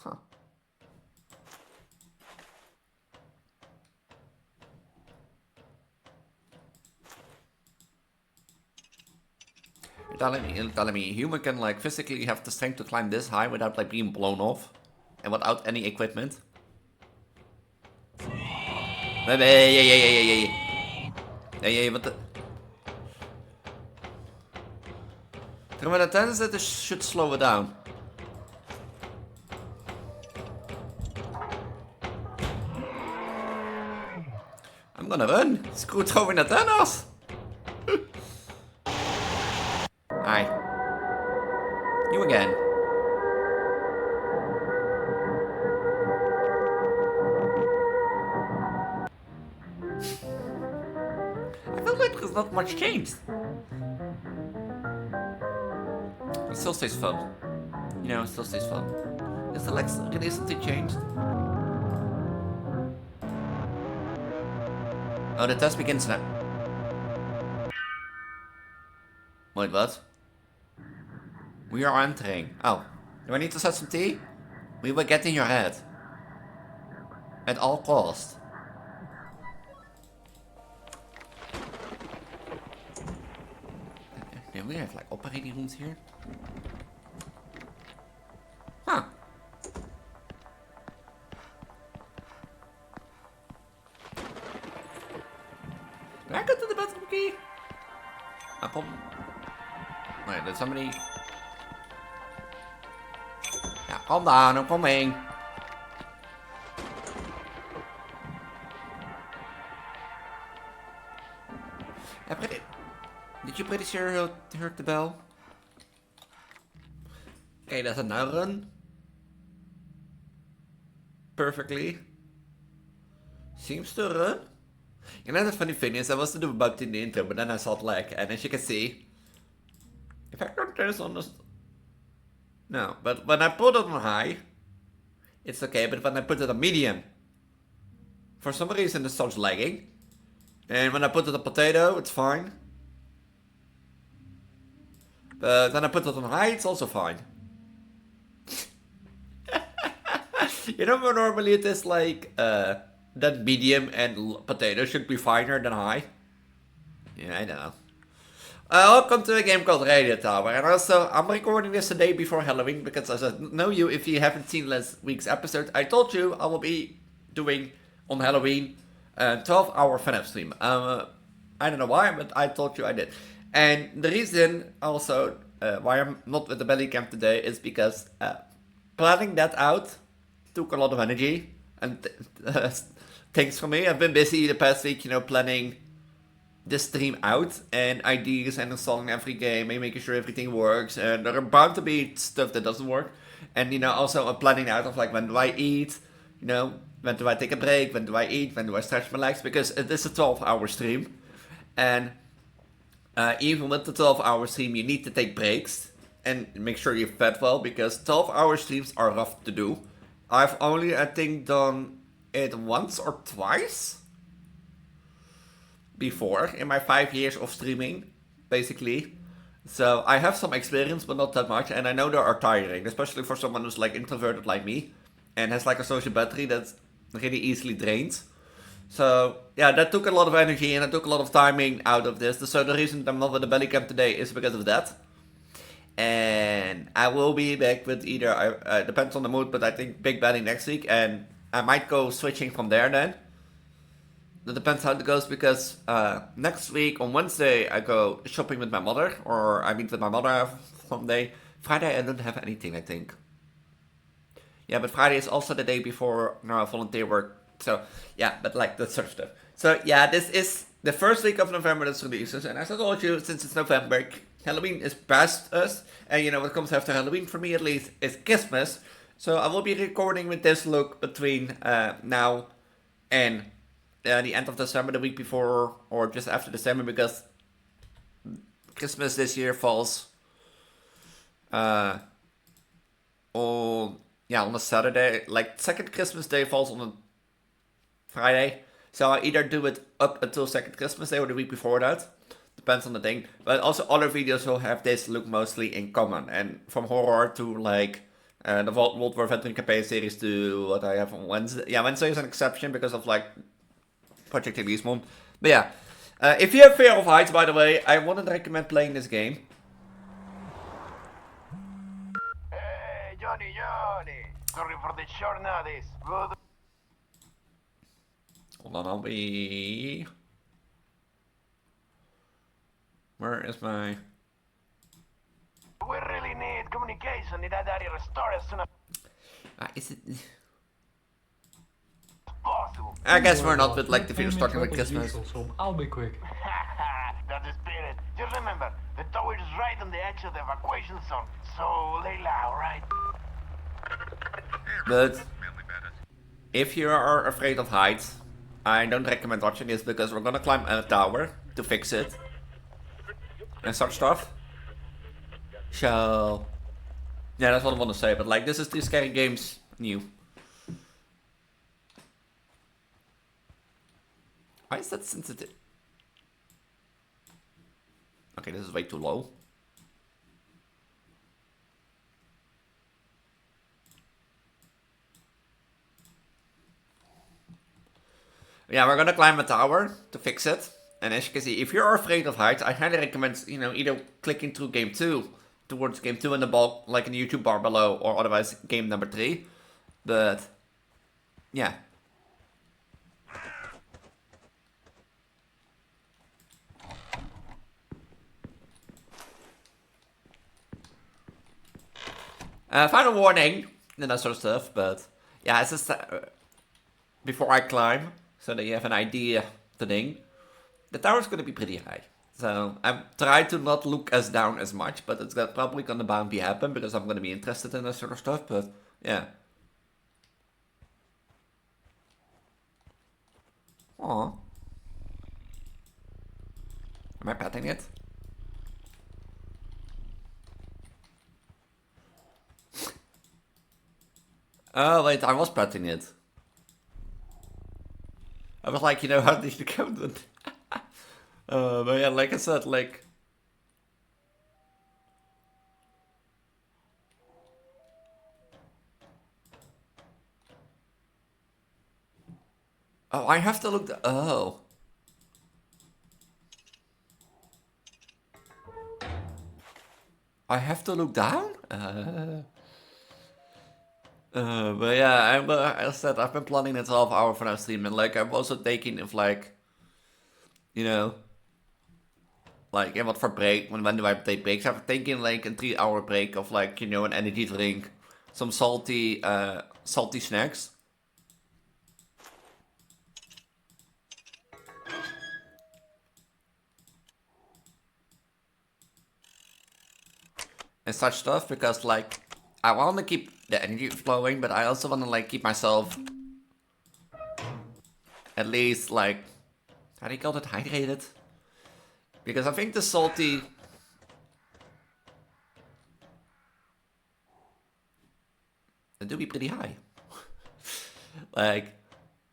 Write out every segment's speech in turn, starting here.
Huh. You're telling me a human can like physically have the strength to climb this high without like being blown off? And without any equipment? Hey, wat de... Terwijl de tennis that should slow it down. I'm gonna run. Screw throwing the tennis. Hi. You again. I feel like there's not much changed. It still stays fun. You know, it still stays fun. Is there like really something changed? Oh, the test begins now. Wait, what? We are entering. Oh, do I need to set some tea? We will get in your head. At all cost. Do we have like operating rooms here? Huh. Did I go to the bathroom key? Wait, did somebody... Yeah, calm down, I'm coming. Did you pretty sure heard the bell? Okay, does it now run? Perfectly. Seems to run. You know the funny thing is, I was to do about in the intro, but then I saw it lag, and as you can see, if I turn this on the... No, but when I put it on high, it's okay, but when I put it on medium, for some reason it starts lagging. And when I put it on potato, it's fine. But when I put it on high, it's also fine. You know, normally it is like, that medium and potato should be finer than high. Yeah, I know. Welcome to a game called Tower, and also I'm recording this the day before Halloween because as I know you, if you haven't seen last week's episode, I told you I will be doing on Halloween 12-hour FNAF stream. I don't know why, but I told you I did. And the reason also why I'm not with the belly cam today is because planning that out took a lot of energy and things for me. I've been busy the past week, you know, planning this stream out and ideas and installing every game and making sure everything works. And there are bound to be stuff that doesn't work. And, you know, also planning out of like, when do I eat? You know, when do I take a break? When do I eat? When do I stretch my legs? Because it is a 12-hour stream. And even with the 12-hour stream, you need to take breaks and make sure you fed well, because 12-hour streams are rough to do. I've only, I think, done it once or twice before in my 5 years of streaming, basically. So I have some experience, but not that much, and I know they are tiring, especially for someone who's like introverted like me and has like a social battery that's really easily drained. So yeah, that took a lot of energy and it took a lot of timing out of this. So the reason I'm not with the belly cam today is because of that. And I will be back with either, depends on the mood, but I think Big Belly next week, and I might go switching from there then. That depends how it goes, because next week on Wednesday I go shopping with my mother, or I meet with my mother someday. Friday I don't have anything, I think. Yeah, but Friday is also the day before volunteer work. So yeah, but like that sort of stuff. So yeah, this is the first week of November that's releases, and as I told you, since it's November, Halloween is past us, and you know what comes after Halloween, for me at least, is Christmas. So I will be recording with this look between now and the end of December, the week before, or just after December, because Christmas this year falls on a Saturday. Like, second Christmas day falls on a Friday. So I either do it up until second Christmas day or the week before that. Depends on the thing. But also other videos will have this look mostly in common. And from horror to like The World War Veteran Campaign Series 2, what I have on Wednesday. Yeah, Wednesday is an exception because of like Project Elise one. But yeah, if you have fear of heights, by the way, I wouldn't recommend playing this game. Hey, Johnny. Sorry for the short notice. Good. Hold on, I'll be... Where is my... We really need communication in that area restored as soon as is it... possible. I guess we're not with like the video starting with Christmas. So I'll be quick. That's the spirit. Just remember, the tower is right on the edge of the evacuation zone. So lay low, alright? But if you are afraid of heights, I don't recommend watching this because we're gonna climb a tower to fix it and such stuff. So yeah, that's what I want to say. But like, this is the scary games new. Why is that sensitive? Okay, this is way too low. Yeah, we're gonna climb a tower to fix it. And as you can see, if you're afraid of heights, I highly recommend, you know, either clicking through game 2 towards game 2 in the bulk, like in the YouTube bar below, or otherwise game number 3. But yeah. Final warning, and that sort of stuff, but yeah, it's just before I climb, so that you have an idea the thing. The tower's gonna be pretty high, so I'm trying to not look as down as much, but it's probably gonna bound happen because I'm gonna be interested in that sort of stuff. But yeah. Aw. Am I petting it? Oh wait, I was petting it. I was like, you know, how did you come to it? But yeah, like I said, like... Oh, I have to look... Oh. I have to look down? But yeah, I said I've been planning a 12-hour for now stream, and like I'm also taking if like, you know, like what for break, when do I take breaks? I've taken like a 3-hour break of like, you know, an energy drink, some salty snacks. And such stuff, because like I want to keep the energy flowing, but I also want to like keep myself at least like, how do you call it, hydrated? Because I think the salty it do be pretty high. Like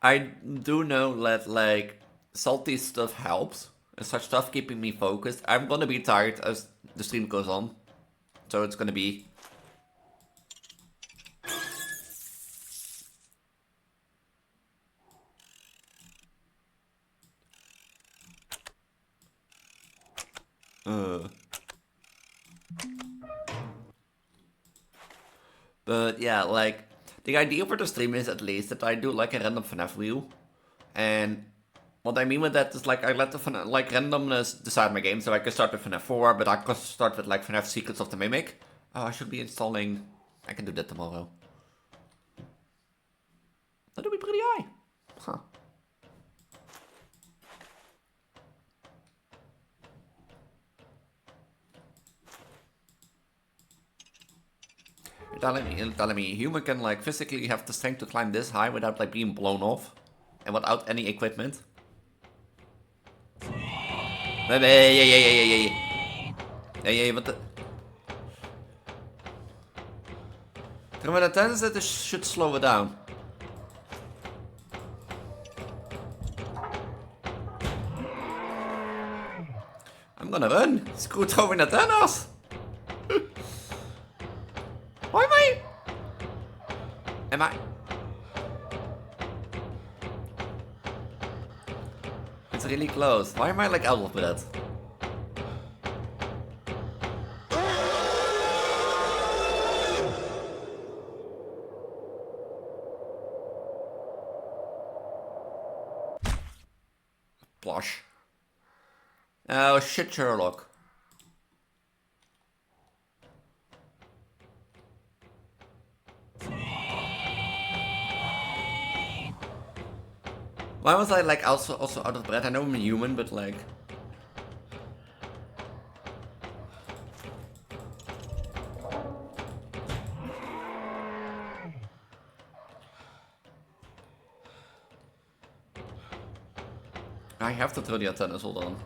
I do know that like salty stuff helps and such stuff keeping me focused. I'm gonna be tired as the stream goes on, so it's gonna be but yeah, like the idea for the stream is at least that I do like a random FNAF wheel, and what I mean with that is like I let the like randomness decide my game. So I can start with FNAF 4, but I could start with like FNAF Secrets of the Mimic. Oh, I should be installing. I can do that tomorrow. That'll be pretty high, huh? You're telling me a human can like physically have the strength to climb this high without like being blown off and without any equipment? Hey, wat de... Terwijl de tijdens that should slow it down. I'm gonna run. Screw throwing the tennis. Why am I? Am I? It's really close. Why am I like out of breath? Plush. Oh shit, Sherlock. Why was I like also out of breath? I know I'm a human, but like... I have to throw the antennas, hold on.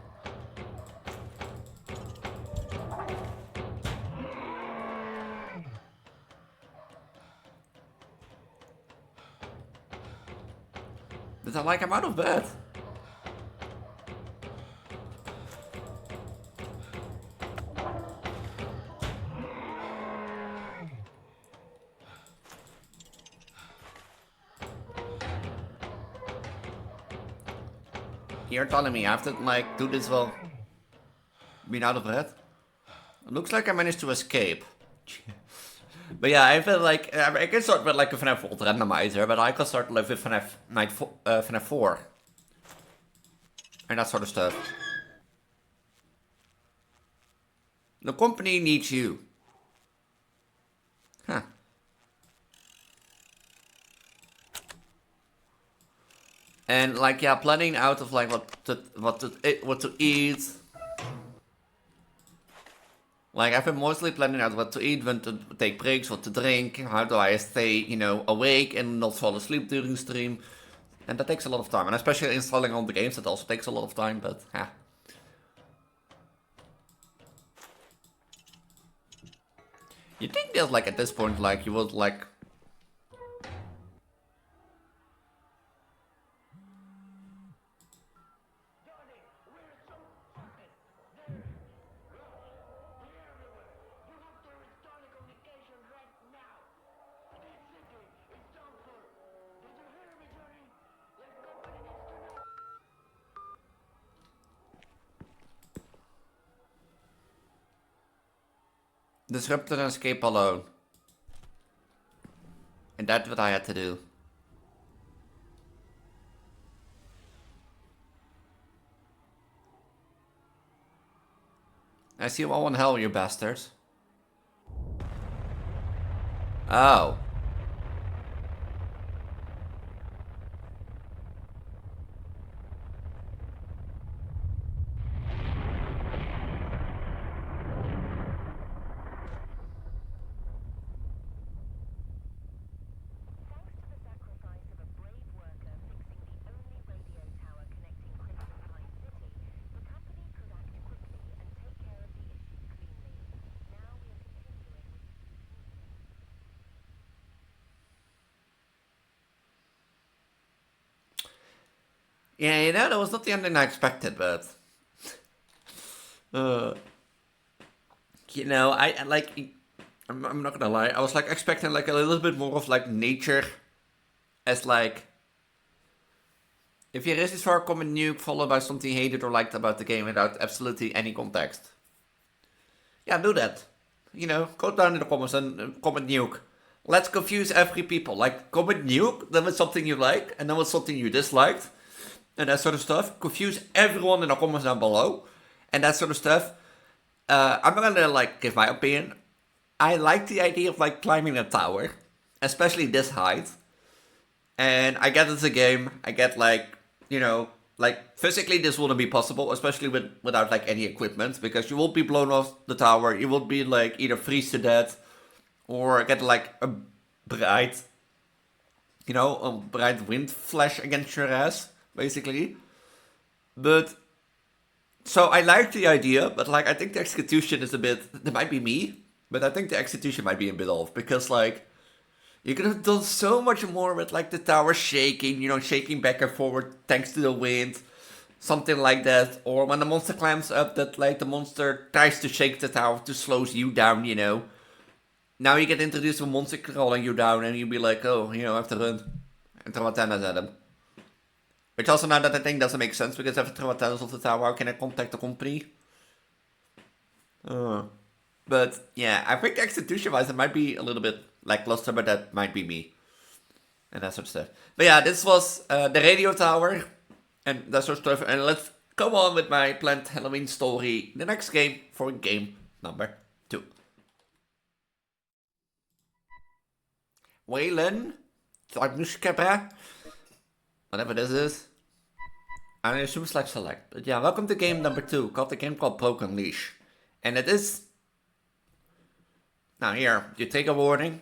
But I'm like, I'm out of bed. You're telling me I have to like do this while being out of bed? It looks like I managed to escape. But yeah, I feel like I can start with like a FNAF Vault randomizer, but I can start like with FNAF 4 and that sort of stuff. The company needs you. Huh. And like yeah, planning out of like what to eat. Like I've been mostly planning out what to eat, when to take breaks, what to drink, how do I stay, you know, awake and not fall asleep during stream. And that takes a lot of time, and especially installing all the games, that also takes a lot of time, but yeah. You think that like at this point like you would like... Disrupt and escape alone. And that's what I had to do. I see you all in hell, you bastards. Oh. Yeah, you know, that was not the ending I expected, but... you know, I like... I'm not gonna lie, I was like expecting like a little bit more of like nature as like... If your is for a comment nuke followed by something hated or liked about the game without absolutely any context. Yeah, do that. You know, go down in the comments and comment nuke. Let's confuse every people. Like, comment nuke, then with something you like, and then with something you disliked. And that sort of stuff. Confuse everyone in the comments down below. And that sort of stuff. I'm not gonna like give my opinion. I like the idea of like climbing a tower. Especially this height. And I get it's a game. I get like, you know, like physically this wouldn't be possible. Especially without like any equipment. Because you will be blown off the tower. You will be like either freeze to death. Or get like a bright, you know, a bright wind flash against your ass. Basically. But so I like the idea, but like I think the execution is a bit, it might be me, but I think the execution might be a bit off, because like you could have done so much more with like the tower shaking, you know, shaking back and forward thanks to the wind, something like that. Or when the monster climbs up, that like the monster tries to shake the tower to slows you down, you know. now you get introduced to a monster crawling you down, and you'll be like, oh, you know, I have to run and throw antennas at him. Which also, now that I think, doesn't make sense, because if I throw antennas off the tower, how can I contact the company? But yeah, I think execution-wise, it might be a little bit lackluster, but that might be me. And that sort of stuff. But yeah, this was the radio tower, and that sort of stuff. And let's go on with my planned Halloween story, the next game, for game number 2. Waylon, whatever this is. I assume it's like select. But yeah, welcome to game number 2, called the game called Broken Leash. And it is... Now here, you take a warning.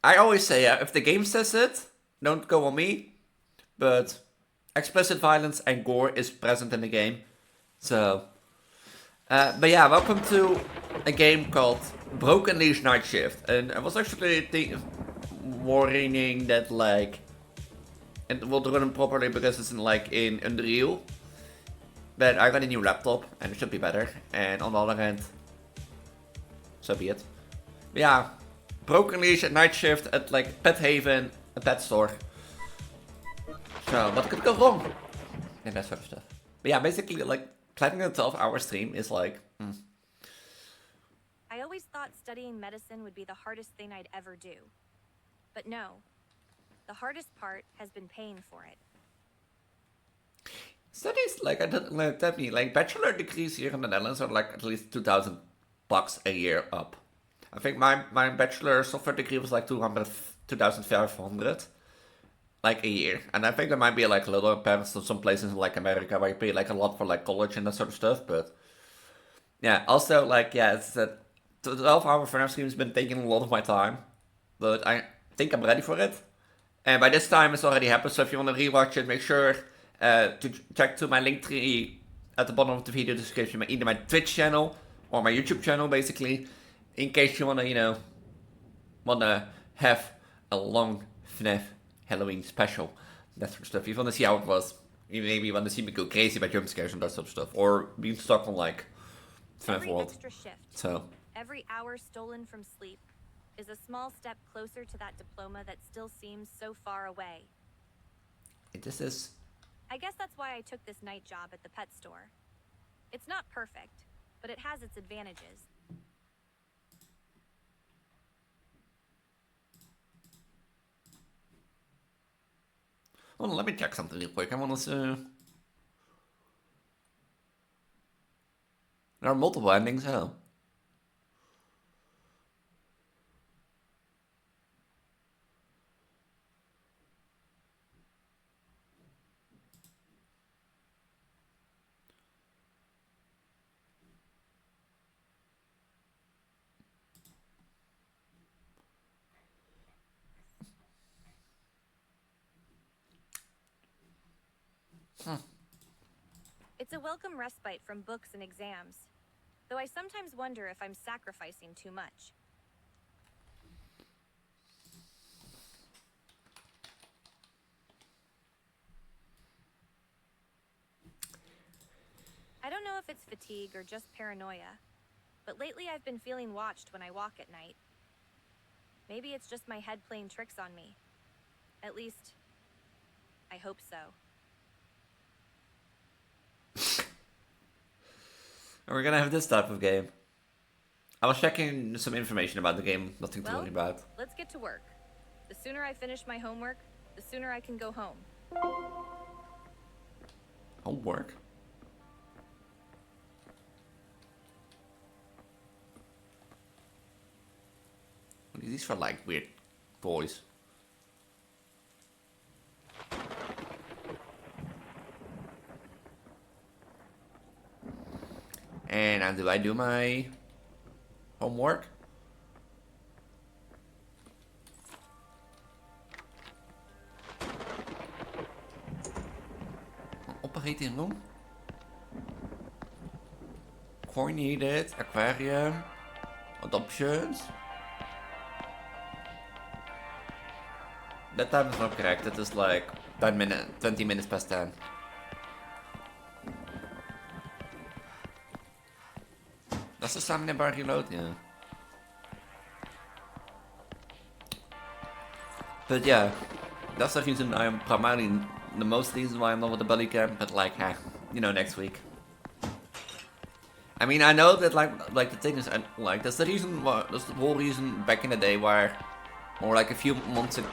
I always say, if the game says it, don't go on me. But explicit violence and gore is present in the game. So... but yeah, welcome to a game called Broken Leash Night Shift. And I was actually warning that, like... It will run properly because it's in Unreal. But I got a new laptop and it should be better. And on the other hand, so be it. But yeah, Broken Leash at Night Shift at Pet Haven, a pet store. So what could go wrong? And that sort of stuff. But yeah, basically planning a 12-hour stream is I always thought studying medicine would be the hardest thing I'd ever do. But no. The hardest part has been paying for it. Studies, I don't know, definitely, bachelor degrees here in the Netherlands are at least $2,000 a year up. I think my bachelor software degree was 2,500 a year. And I think there might be a little compared to some places in America where you pay a lot for college and that sort of stuff. But yeah, also it's that 12-hour Fernand stream has been taking a lot of my time. But I think I'm ready for it. And by this time it's already happened, so if you want to rewatch it, make sure to check to my link tree at the bottom of the video description, either my Twitch channel or my YouTube channel, basically, in case you wanna, have a long FNAF Halloween special, that sort of stuff. If you wanna see how it was, you maybe wanna see me go crazy about jump scares and that sort of stuff, or being stuck on FNAF every World. Extra shift, So every hour stolen from sleep is a small step closer to that diploma that still seems so far away. this is. I guess that's why I took this night job at the pet store. It's not perfect, but it has its advantages. Hold on, let me check something real quick. I wanna see. There are multiple endings, huh? It's a welcome respite from books and exams, though I sometimes wonder if I'm sacrificing too much. I don't know if it's fatigue or just paranoia, but lately I've been feeling watched when I walk at night. Maybe it's just my head playing tricks on me. At least, I hope so. We're gonna have this type of game. I was checking some information about the game, nothing to worry about. Let's get to work. The sooner I finish my homework, the sooner I can go home. Homework? What are these for weird toys? And now do I do my homework? Operating room? Coordinated, aquarium, adoptions. That time is not correct, it is 20 minutes past 10. Does the stamina bar reload? Yeah. But yeah, that's the reason I'm primarily the most reason why I'm not with the belly cam. But like, you know, next week. I mean, I know that like the thing is, like that's the reason why, that's the whole reason back in the day where, or like a few months ago,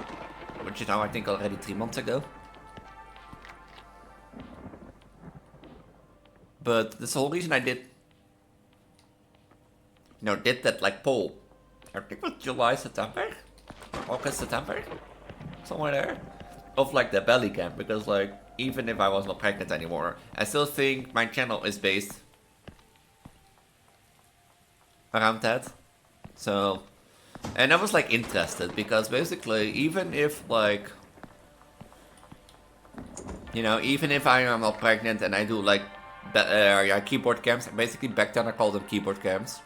which is now I think already 3 months ago. But that's the whole reason I did that like poll. I think it was July, September, or August, September, somewhere there, of like the belly cam, because like even if I was not pregnant anymore, I still think my channel is based around that. So, and I was like interested because basically even if like, you know, even if I am not pregnant and I do like keyboard cams, basically back then I called them keyboard cams.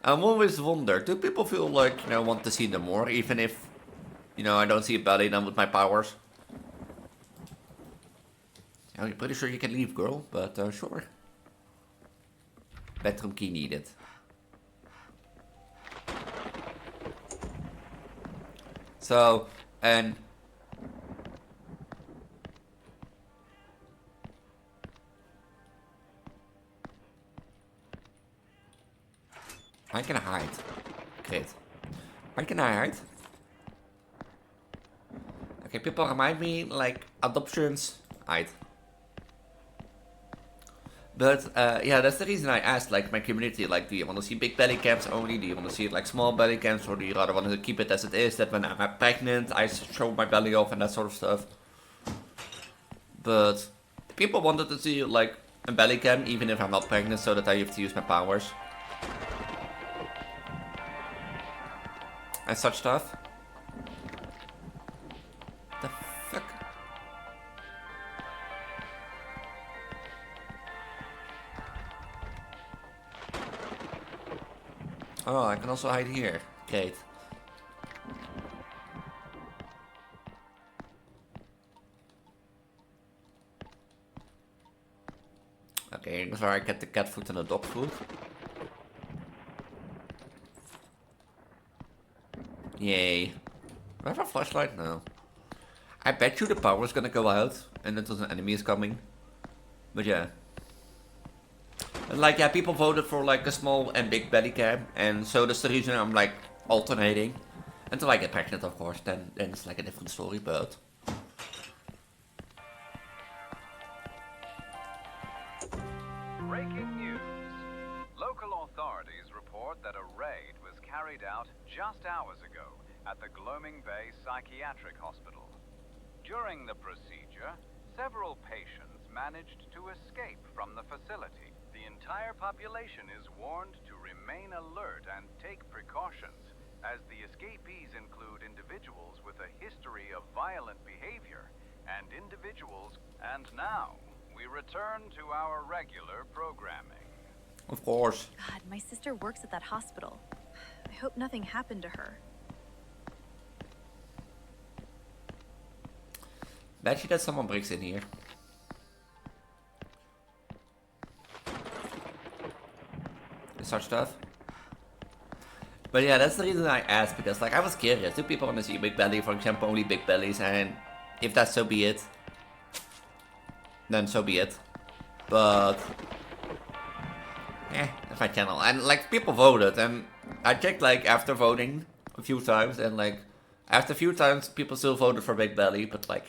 I'm always wonder, do people feel like, you know, want to see them more, even if, you know, I don't see a belly done with my powers? I'm pretty sure you can leave, girl, but sure. Bedroom key needed. So, and I can hide. Great. Why can I hide? Okay, people remind me, like, adoptions, hide. But, yeah, that's the reason I asked, like, my community, like, do you want to see big belly cams only? Do you want to see, like, small belly cams? Or do you rather want to keep it as it is, that when I'm pregnant, I show my belly off and that sort of stuff? But people wanted to see, like, a belly cam, even if I'm not pregnant, so that I have to use my powers. And such stuff. The fuck? Oh, I can also hide here. Great. Okay, that's where I get the cat food and the dog food. Yay. Do I have a flashlight? No. I bet you the power is gonna go out and that an enemy is coming. But yeah. And like, yeah, people voted for like a small and big belly cam, and so that's the reason I'm like alternating. Until I get pregnant, of course, then it's like a different story, but... Breaking news. Local authorities report that a raid was carried out just hours ago at the Gloaming Bay Psychiatric Hospital. During the procedure, several patients managed to escape from the facility. The entire population is warned to remain alert and take precautions, as the escapees include individuals with a history of violent behavior and individuals. And now, we return to our regular programming. Of course. God, my sister works at that hospital. I hope nothing happened to her. Bet you that someone breaks in here. Such stuff. But yeah, that's the reason I asked, because like I was curious. Do people want to see a big belly, for example, only big bellies? And if that's so be it, then so be it. But that's my channel. And like people voted, and I checked like after voting a few times, and like after a few times people still voted for big belly, but like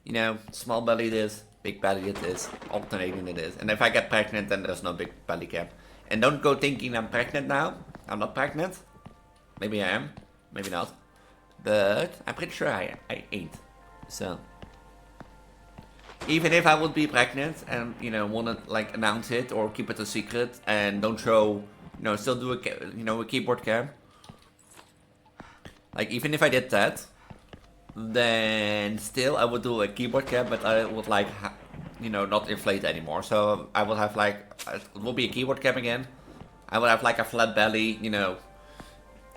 you know, small belly it is, big belly it is, alternating it is. And if I get pregnant, then there's no big belly cam. And don't go thinking I'm pregnant now. I'm not pregnant. Maybe I am, maybe not. But I'm pretty sure I ain't. So even if I would be pregnant and, you know, want to like announce it or keep it a secret and don't show, you know, still do a keyboard cam. Like even if I did that, then still I would do a keyboard cam, but I would like, you know, not inflate anymore. So I will have like, it will be a keyboard cam again. I will have like a flat belly, you know,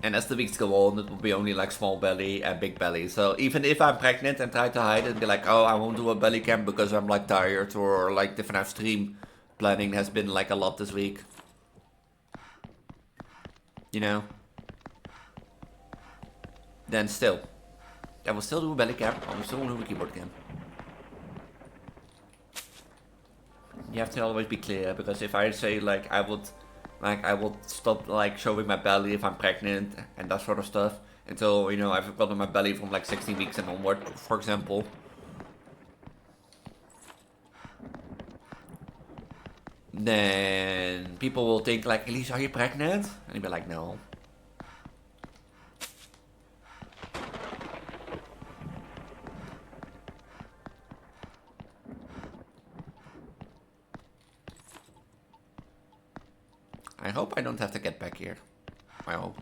and as the weeks go on, it will be only like small belly and big belly. So even if I'm pregnant and try to hide it and be like, oh, I won't do a belly cam because I'm like tired, or like different stream planning has been like a lot this week. You know? then still, I will still do a belly cam. I will still do a keyboard cam. You have to always be clear, because if I say like I would stop like showing my belly if I'm pregnant and that sort of stuff until, you know, I've gotten my belly from like 16 weeks and onward, for example. Then people will think like, Elise, are you pregnant? And you'll be like, no. I hope I don't have to get back here. I hope.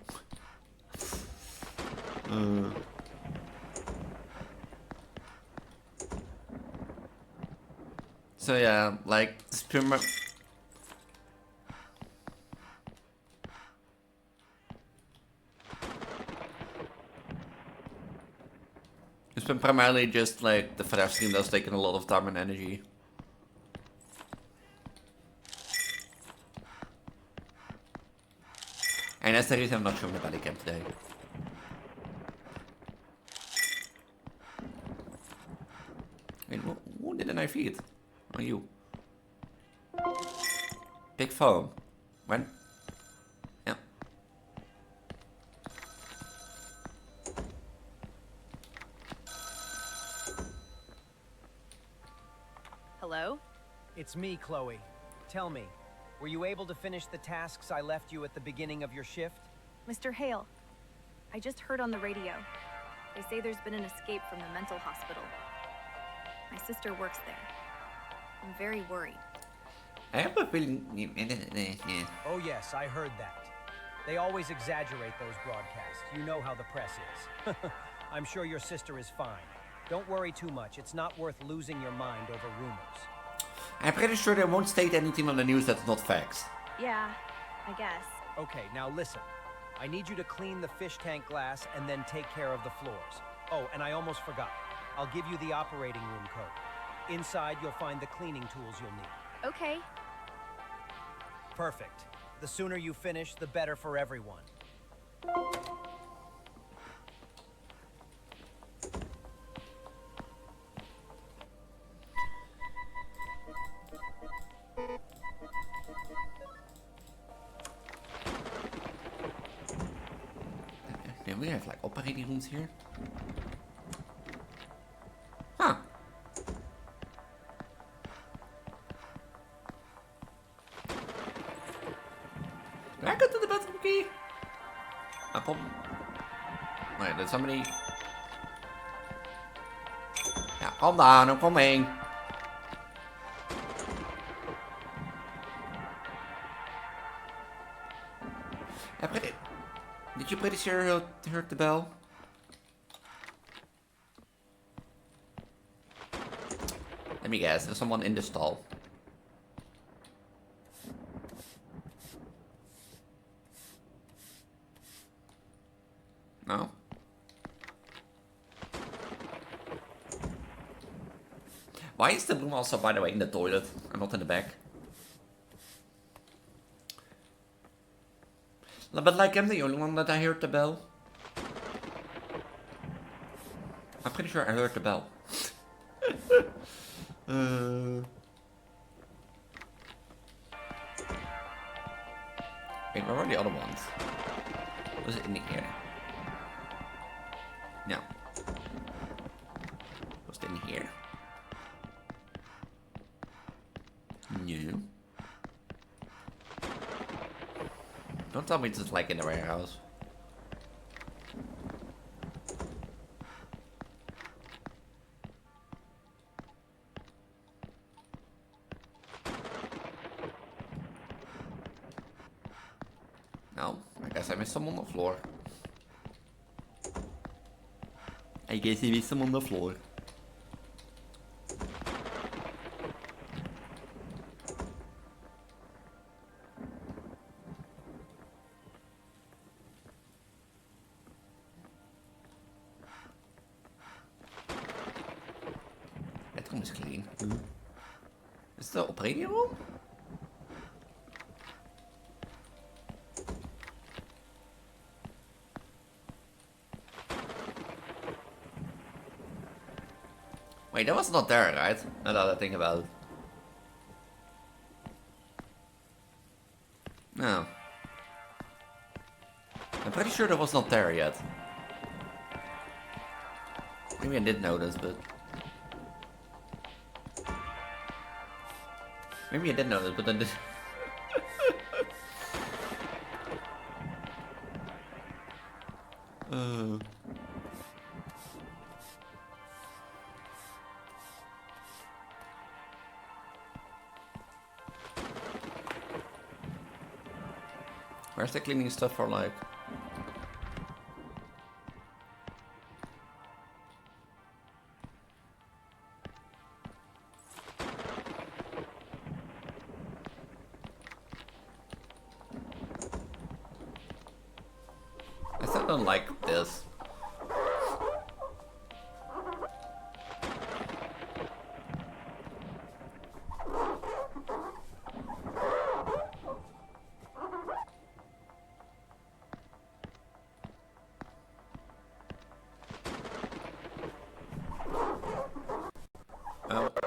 So yeah, like it's been primarily just like the flash stream that's taken a lot of time and energy. And that's the reason I'm not showing the belly cam today. Wait, who did a knife eat? Oh, you. Big phone. When? Yeah. Hello? It's me, Chloe. Tell me, were you able to finish the tasks I left you at the beginning of your shift? Mr. Hale, I just heard on the radio. They say there's been an escape from the mental hospital. My sister works there. I'm very worried. I have a feeling. Oh yes, I heard that. They always exaggerate those broadcasts. You know how the press is. I'm sure your sister is fine. Don't worry too much. It's not worth losing your mind over rumors. I'm pretty sure they won't state anything on the news that's not facts. Yeah, I guess. Okay, now listen. I need you to clean the fish tank glass and then take care of the floors. Oh, and I almost forgot. I'll give you the operating room code. Inside, you'll find the cleaning tools you'll need. Okay. Perfect. The sooner you finish, the better for everyone. Do we have like operating rooms here? Huh. Did I go to the bathroom key? I probably... Wait, did somebody... Yeah, calm down, I'm coming. Did you pretty sure heard the bell? Let me guess, there's someone in the stall. No? Why is the broom also, by the way, in the toilet and not in the back? But like, I'm the only one that I heard the bell. I'm pretty sure I heard the bell. Wait, where were the other ones? Was it in the air? No. Was it in here? No. Don't tell me it's just like in the warehouse. No, I guess I missed some on the floor. I guess I missed some on the floor. Is clean. Is the operating room? Wait, that was not there, right? Now that I think about it. No. I'm pretty sure that was not there yet. Maybe I did notice, but... Maybe I did notice, but then... Where's the cleaning stuff for, like... I still don't like this.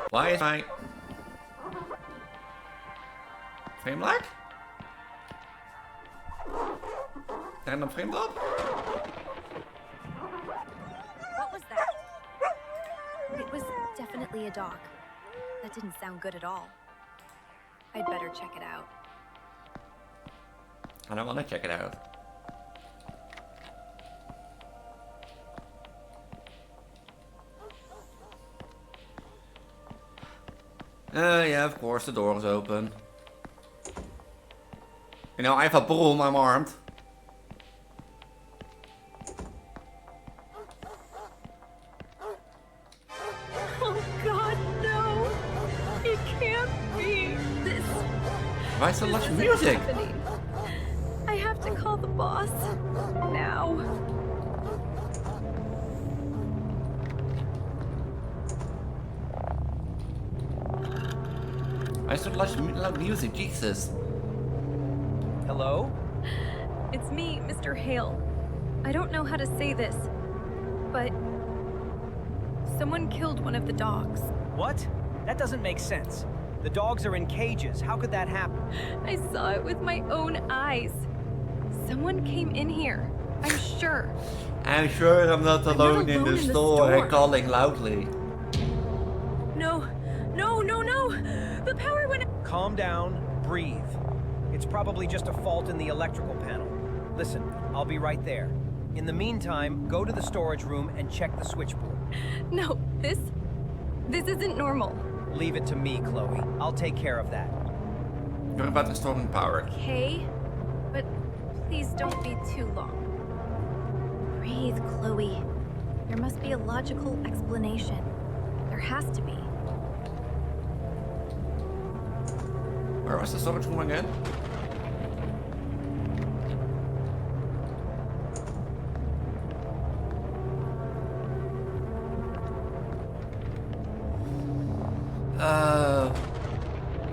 Why is my frame lag? Random frame drop? What was that? It was definitely a dog. That didn't sound good at all. I'd better check it out. I don't want to check it out. Yeah, of course, the door is open. You know, I have a broom, I'm armed. Oh God, no! It can't be! This... Why so much isn't music? happening. I have to call the boss. Now. I so loud music, Jesus. Hello? It's me, Mr. Hale. I don't know how to say this, but someone killed one of the dogs. What? That doesn't make sense. The dogs are in cages. How could that happen? I saw it with my own eyes. Someone came in here. I'm sure. I'm sure I'm not alone in the store calling loudly. No. The power went... Calm down, breathe. It's probably just a fault in the electrical panel. Listen, I'll be right there. In the meantime, go to the storage room and check the switchboard. No, this isn't normal. Leave it to me, Chloe. I'll take care of that. You're about restoring power. Okay, but please don't be too long. Breathe, Chloe. There must be a logical explanation. There has to be. Where was the storage room again?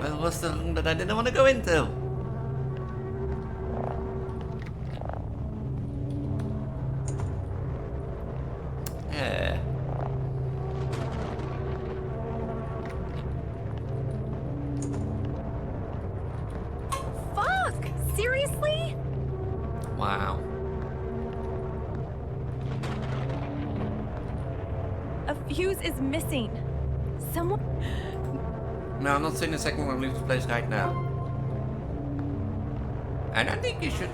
Well, what's the room that I didn't want to go into? Yeah. Fuck! Seriously? Wow. A fuse is missing. Someone... No, I'm not saying a second one. Leave the place right now. And I think you should.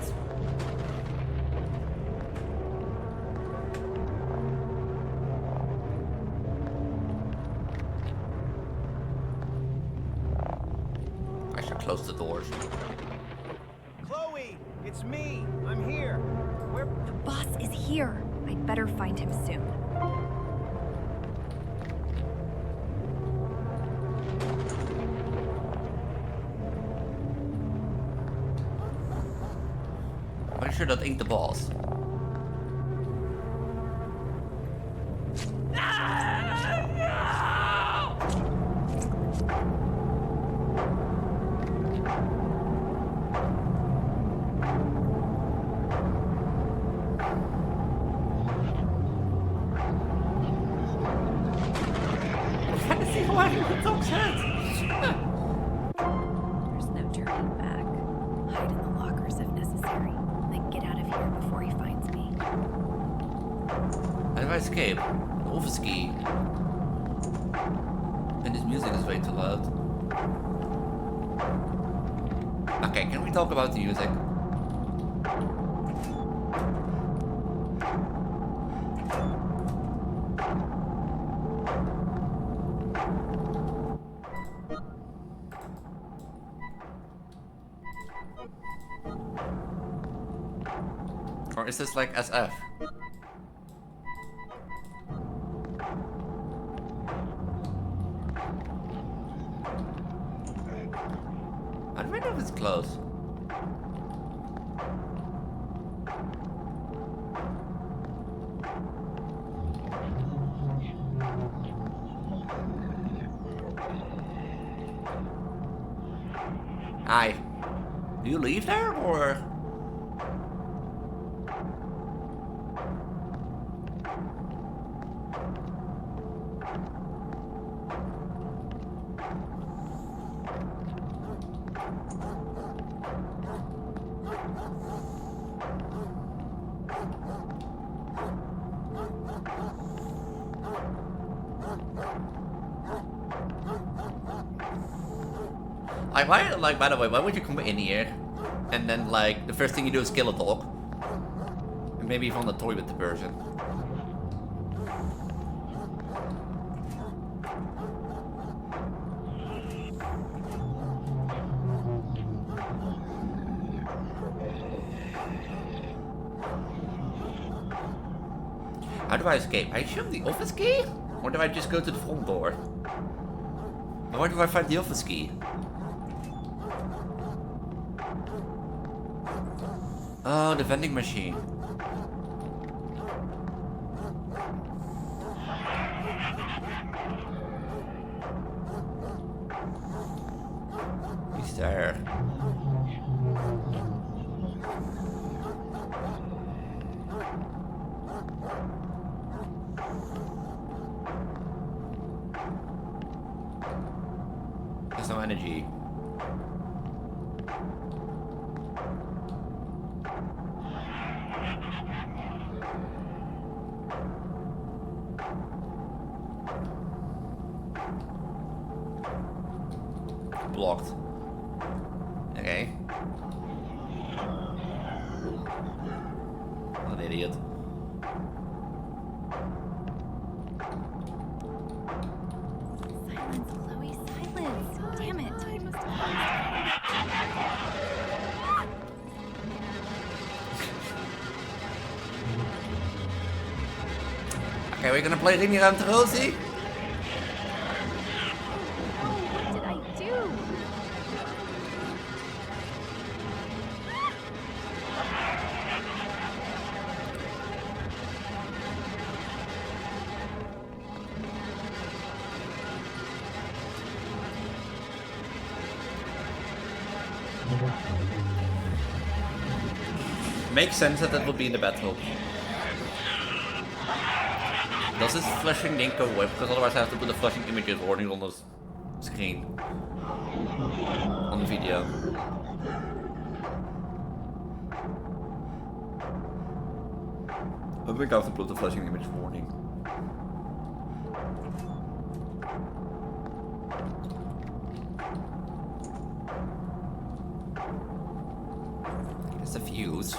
I should close the doors. Chloe, it's me. I'm here. Where? The boss is here. I'd better find him soon. I'm sure that ain't the boss. wagging the dog's head. There's no turning back. Hide in the lockers if necessary. Then get out of here before he finds me. How do I escape? Hvsb. And this music is way too loud. Okay, can we talk about the music? Or is this like SF? I don't know if it's close. Hi. Do you leave there or? Like, by the way, why would you come in here and then, like, the first thing you do is kill a dog? And maybe even on the toilet version. How do I escape? I assume the office key? Or do I just go to the front door? Where do I find the office key? Oh, the vending machine. He's there. There's no energy. Blocked. Okay. What an idiot. Silence, Chloe, silence. Damn it. Okay, we're gonna play Ring Around the Rosie. Makes sense that would be in the battle. Does this flashing link go away? Because otherwise I have to put the flashing images warning on the screen. On the video. I think I have to put the flashing image warning. It's a fuse.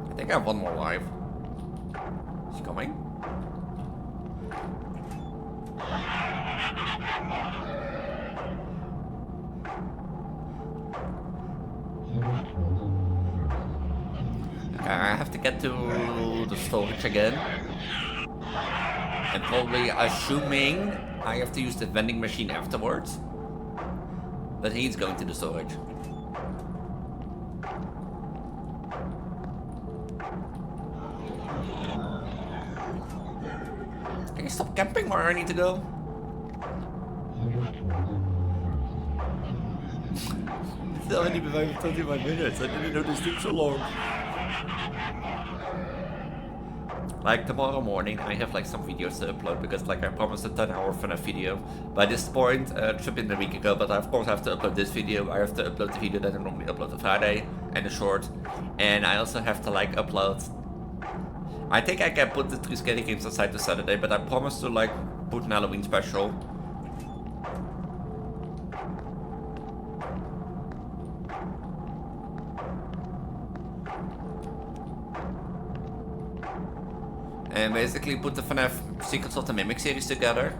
I think I have one more life. Is he coming? Okay, I have to get to the storage again. And probably assuming I have to use the vending machine afterwards. But he's going to the storage. Can you stop camping where I need to go? It's only been over 25 minutes. I didn't know this took so long. Like tomorrow morning I have like some videos to upload because like I promised a 10-hour FNAF video. By this point, it should be in a week ago, but I of course have to upload this video. I have to upload the video that I normally upload on Friday and the short. And I also have to like upload. I think I can put the 3 scary games aside to Saturday, but I promised to like put an Halloween special. And basically put the FNAF Secrets of the Mimic series together.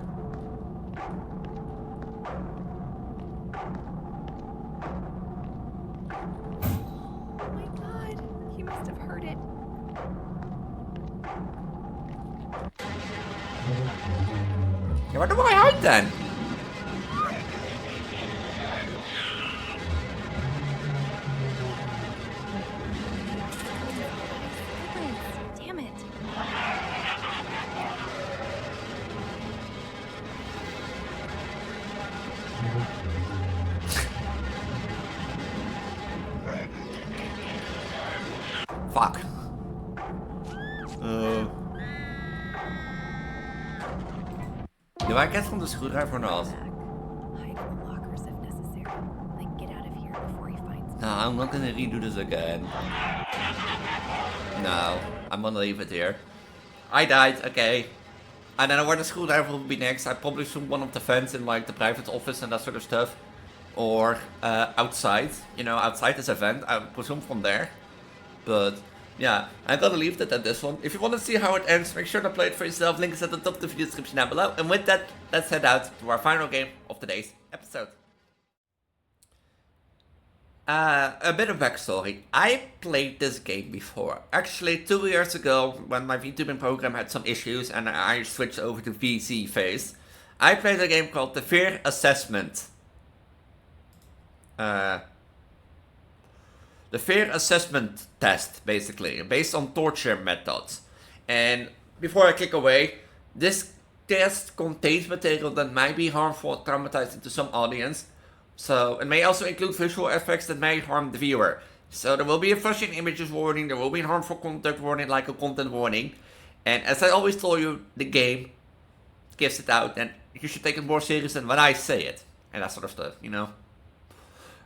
Oh my god, he must have heard it. Yeah, where do I hide then? Damn it. Fuck. Do I get from the screwdriver or not? Hide in the lockers if necessary. Then get out of here before he finds me. No, I'm not gonna redo this again. No, I'm gonna leave it here. I died, okay. I don't know where the screwdriver will be next. I probably assume one of the vents in like the private office and that sort of stuff. Or outside, you know, outside this event, I presume from there. But yeah, I'm gonna leave that at this one. If you want to see how it ends, make sure to play it for yourself. Link is at the top of the video description down below. And with that, let's head out to our final game of today's episode. A bit of backstory. I played this game before. Actually, 2 years ago, when my Vtuber program had some issues and I switched over to VC phase, I played a game called the Fear Assessment. The Fear Assessment Test, basically, based on torture methods. And before I click away, this test contains material that might be harmful or traumatizing to some audience. So it may also include visual effects that may harm the viewer. So there will be a flashing images warning, there will be a harmful content warning, like a content warning. And as I always told you, the game gives it out, and you should take it more serious than when I say it. And that sort of stuff, you know.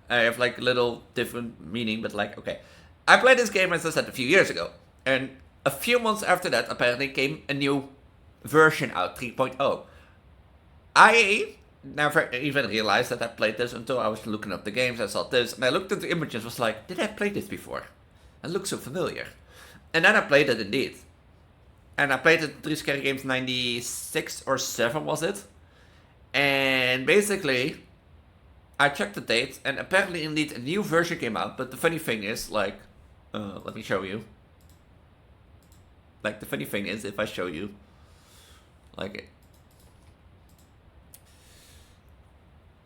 I have like a little different meaning, but like, okay. I played this game, as I said, a few years ago. And a few months after that, apparently came a new version out, 3.0. I never even realized that I played this until I was looking up the games. I saw this, and I looked at the images, was like, did I play this before? It looks so familiar. And then I played it indeed. And I played it 3 Scary Games 96 or 7, was it? And basically, I checked the date, and apparently indeed a new version came out, but the funny thing is, like, let me show you. Like, the funny thing is, if I show you, like,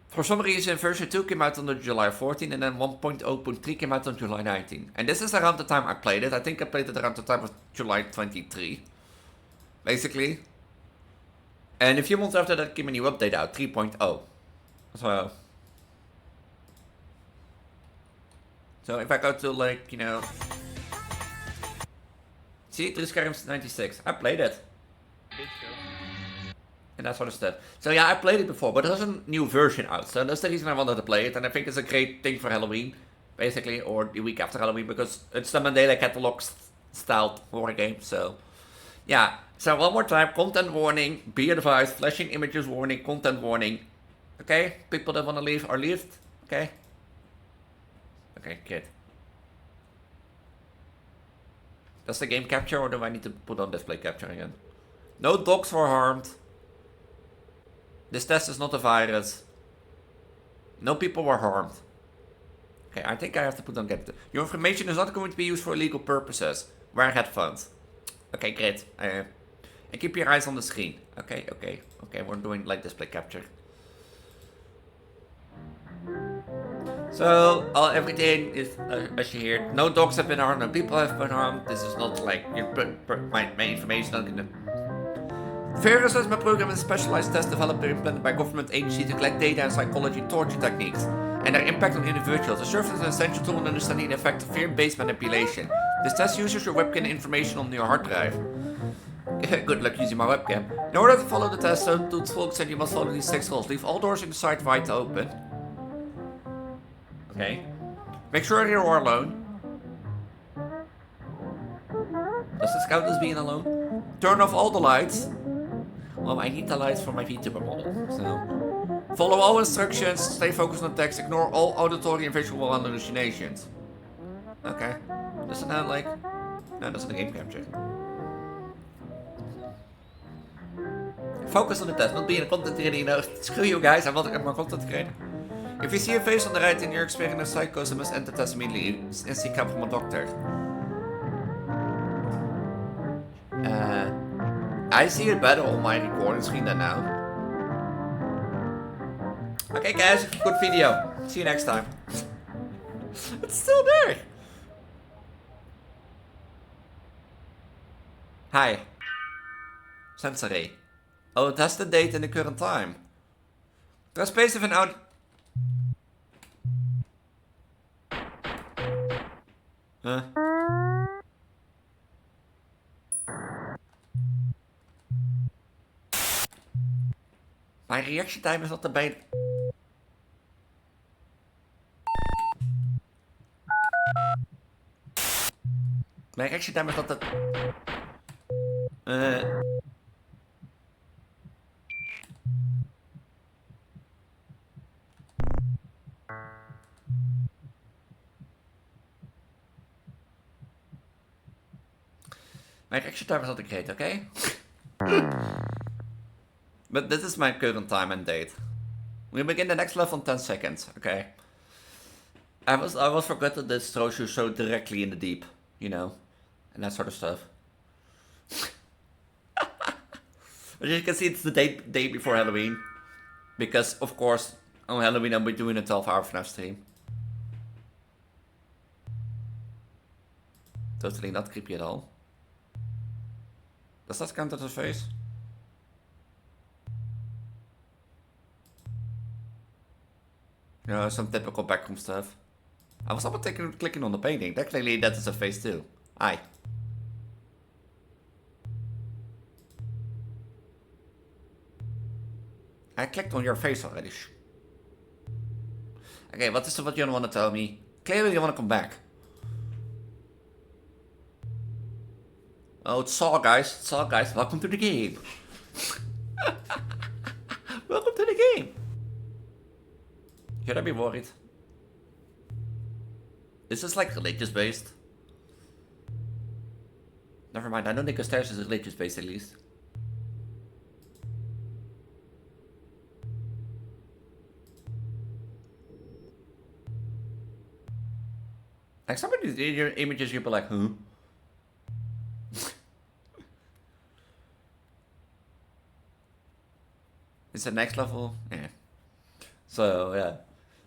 for some reason version 2 came out on July 14, and then 1.0.3 came out on July 19. And this is around the time I played it. I think I played it around the time of July 23, basically. And a few months after that came a new update out, 3.0. So if I go to, like, you know, see, this game's 96. I played it. And that sort of stuff. So yeah, I played it before, but there's a new version out. So that's the reason I wanted to play it. And I think it's a great thing for Halloween, basically, or the week after Halloween, because it's the Mandela Catalog styled horror game. So yeah. So one more time, content warning, be advised, flashing images warning, content warning. Okay, people that want to leave are left. Okay. Okay, good. Does the game capture, or do I need to put on display capture again? No dogs were harmed. This test is not a virus. No people were harmed. Okay, I think I have to put on get. Your information is not going to be used for illegal purposes. Wear headphones. Okay, great. And keep your eyes on the screen. Okay, we're doing like display capture. So, everything is, as you hear, no dogs have been harmed, no people have been harmed. This is not like, my information on the Fear Assessment Program is a specialized test developed and implemented by government agencies to collect data and psychology torture techniques and their impact on individuals. It serves as an essential tool in understanding the effect of fear-based manipulation. This test uses your webcam information on your hard drive. Good luck using my webcam. In order to follow the test, so to focus, you must follow these 6 rules. Leave all doors inside wide open. Okay. Make sure you are alone. Does this count as being alone? Turn off all the lights. Well, I need the lights for my Vtuber model, so... Follow all instructions, stay focused on text, ignore all auditory and visual hallucinations. Okay. Does it not like... No, that's a game capture. Focus on the test, not being a content creator, no. Screw you guys, I'm not a content creator. If you see a face on the right and you're experiencing psychosis, you must end the test immediately and seek help from a doctor. I see it better on my recording screen than now. Okay guys, good video. See you next time. It's still there. Hi. Sensory. Oh, that's the date and the current time. There's space of an out... Huh? My reaction time is not the bait. My reaction time is not the... My reaction time is not great, okay? But this is my current time and date. We begin the next level in 10 seconds, okay? I was forgot that this throws you so directly in the deep, you know? And that sort of stuff. As you can see, it's the day before Halloween. Because, of course, on Halloween I'll be doing a 12-hour FNAF stream. Totally not creepy at all. Does that count as a face? No, some typical backroom stuff. I was about clicking on the painting. Technically, that is a face too. Aye. I clicked on your face already. Okay, what is what you want to tell me? Clearly you want to come back. Oh, it's all guys. It's all guys. Welcome to the game. Welcome to the game. Should I be worried? Is this like religious based? Never mind, I don't think the stairs is religious based at least. Like some of these images you'll be like, huh? Is the next level? Yeah. So yeah.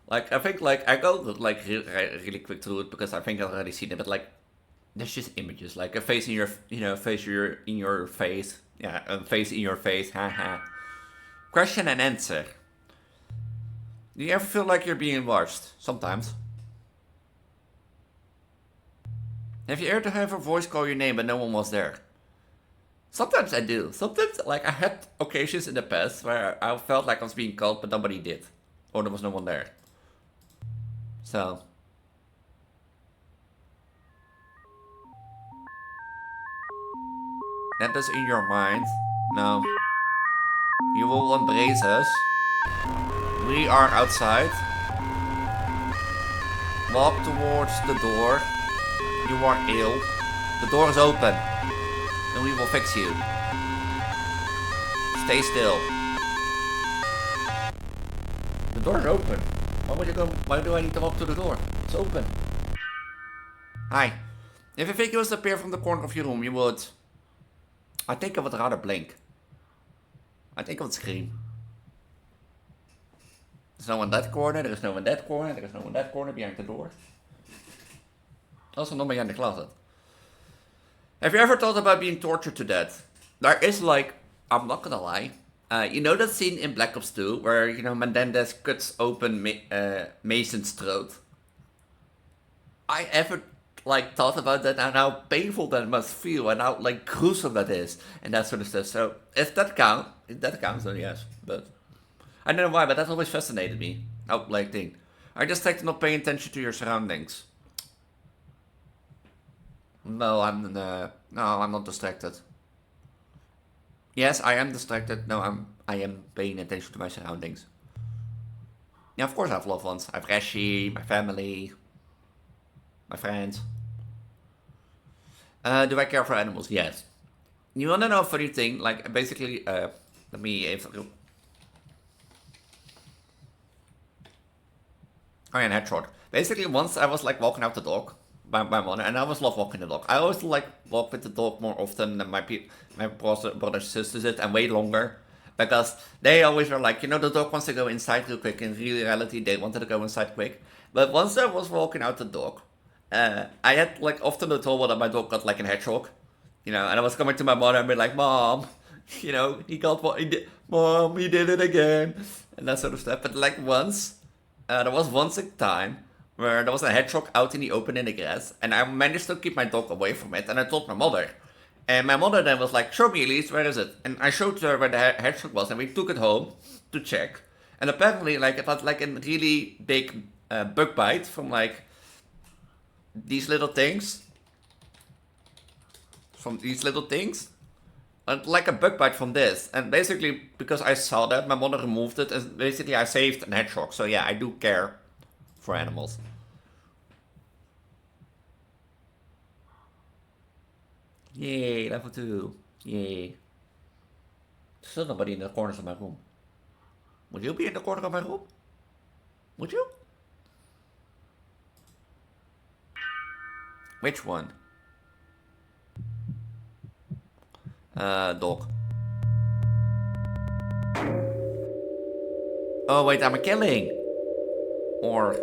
Like, I think, like, I go, like, really quick through it because I think I've already seen it, but, like, there's just images, like, a face in your, you know, face in your face, yeah, a face in your face, haha. Question and answer. Do you ever feel like you're being watched? Sometimes. Have you ever had a voice call your name but no one was there? Sometimes I do. Sometimes, like, I had occasions in the past where I felt like I was being called but nobody did. Or there was no one there. So. That is in your mind. No. You will embrace us. We are outside. Walk towards the door. You are ill. The door is open. And we will fix you. Stay still. The door is open. Why do I need to walk to the door? It's open. Hi. If a figure was to appear from the corner of your room, you would... I think I would rather blink. I think I would scream. There's no one in that corner, there is no one in that corner, there is no one in that corner behind the door. Also not behind the closet. Have you ever thought about being tortured to death? There is like... I'm not gonna lie. You know that scene in Black Ops 2 where, you know, Menendez cuts open Mason's throat? I like thought about that and how painful that must feel and how like gruesome that is and that sort of stuff. So if that counts, then yes. But I don't know why, but that always fascinated me. How like thing. I just like to not pay attention to your surroundings. No, I'm not distracted. Yes, I am distracted. No, I am paying attention to my surroundings. Yeah, of course I have loved ones. I have Reshi, my family, my friends. Do I care for animals? Yes. You wanna know a funny thing? Like, basically, let me... Oh yeah, headshot. Basically, once I was like walking out the dog by my mother, and I always love walking the dog. I always like walk with the dog more often than my brothers and sisters did, and way longer. Because they always were like, you know, the dog wants to go inside real quick. In reality, they wanted to go inside quick. But once I was walking out the dog, I had like often the trouble that my dog got like a hedgehog, you know, and I was coming to my mother and be like, Mom, you know, he got what he did. Mom, he did it again, and that sort of stuff. But like once, there was once a time where there was a hedgehog out in the open in the grass, and I managed to keep my dog away from it, and I told my mother. And my mother then was like, show me, Elise, where is it? And I showed her where the hedgehog was, and we took it home to check. And apparently, like, it had like a really big bug bite from like these little things. And like a bug bite from this. And basically, because I saw that, my mother removed it, and basically I saved an hedgehog. So yeah, I do care for animals. Yay, level 2. Yay. There's still nobody in the corners of my room. Would you be in the corner of my room? Would you? Which one? Dog. Oh wait, I'm a killing. Or...